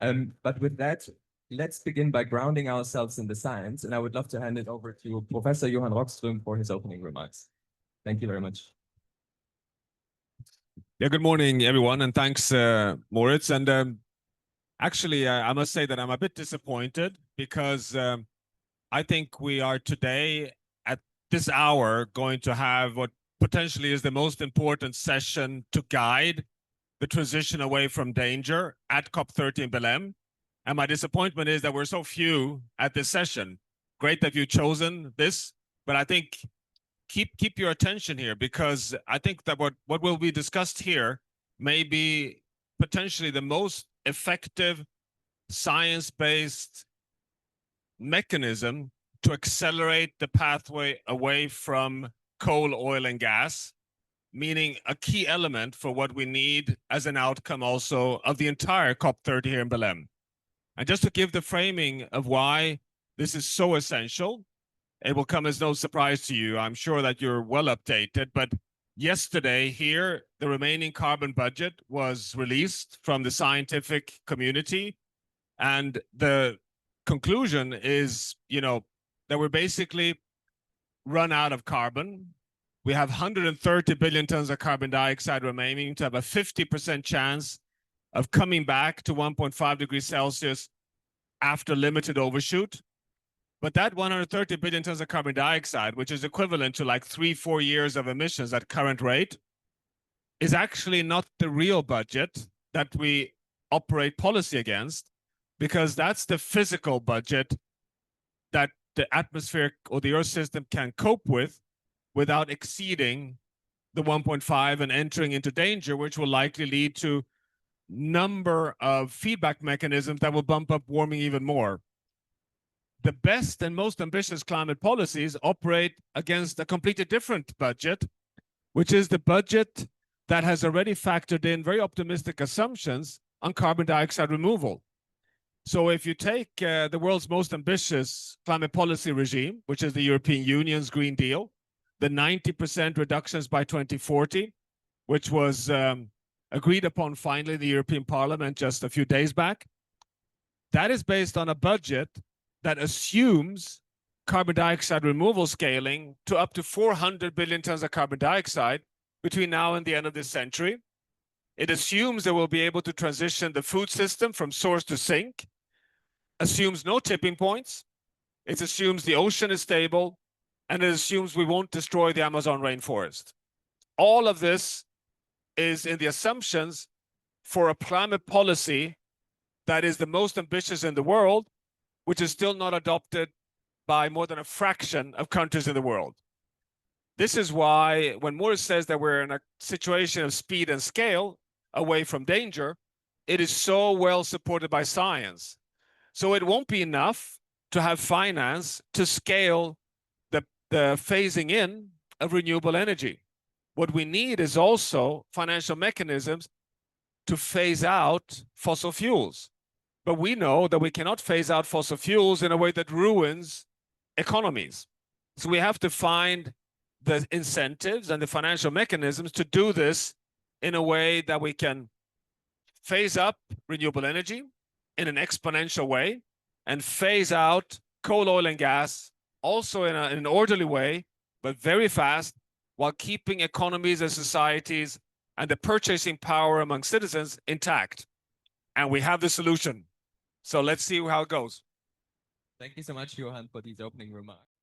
But with that, let's begin by grounding ourselves in the science. And I would love to hand it over to Professor Johan Rockström for his opening remarks. Thank you very much. Yeah, good morning, everyone, and thanks, Moritz. And actually, I must say that I'm a bit disappointed because I think we are today at this hour going to have what potentially is the most important session to guide the transition away from danger at COP30 in Belém. And my disappointment is that we're so few at this session. Great that you've chosen this, but I think keep your attention here, because I think that what will be discussed here may be potentially the most effective science-based mechanism to accelerate the pathway away from coal, oil, and gas, meaning a key element for what we need as an outcome also of the entire COP30 here in Belém. And just to give the framing of why this is so essential, it will come as no surprise to you. I'm sure that you're well updated, but yesterday here, the remaining carbon budget was released from the scientific community. And the conclusion is, that we're basically run out of carbon. We have 130 billion tons of carbon dioxide remaining to have a 50% chance of coming back to 1.5 degrees Celsius after limited overshoot. But that 130 billion tons of carbon dioxide, which is equivalent to like 3-4 years of emissions at current rate, is actually not the real budget that we operate policy against, because that's the physical budget that the atmosphere or the Earth system can cope with without exceeding the 1.5 and entering into danger, which will likely lead to number of feedback mechanisms that will bump up warming even more. The best and most ambitious climate policies operate against a completely different budget, which is the budget that has already factored in very optimistic assumptions on carbon dioxide removal. So if you take the world's most ambitious climate policy regime, which is the European Union's Green Deal, the 90% reductions by 2040, which was agreed upon finally in the European Parliament just a few days back, that is based on a budget that assumes carbon dioxide removal scaling to up to 400 billion tons of carbon dioxide between now and the end of this century. It assumes that we'll be able to transition the food system from source to sink, assumes no tipping points, it assumes the ocean is stable, and it assumes we won't destroy the Amazon rainforest. All of this is in the assumptions for a climate policy that is the most ambitious in the world, which is still not adopted by more than a fraction of countries in the world. This is why when Moritz says that we're in a situation of speed and scale away from danger, it is so well supported by science. So it won't be enough to have finance to scale the phasing in of renewable energy. What we need is also financial mechanisms to phase out fossil fuels. But we know that we cannot phase out fossil fuels in a way that ruins economies. So we have to find the incentives and the financial mechanisms to do this in a way that we can phase up renewable energy in an exponential way and phase out coal, oil, and gas also in an orderly way, but very fast, while keeping economies and societies and the purchasing power among citizens intact. And we have the solution. So let's see how it goes. Thank you so much, Johan, for these opening remarks.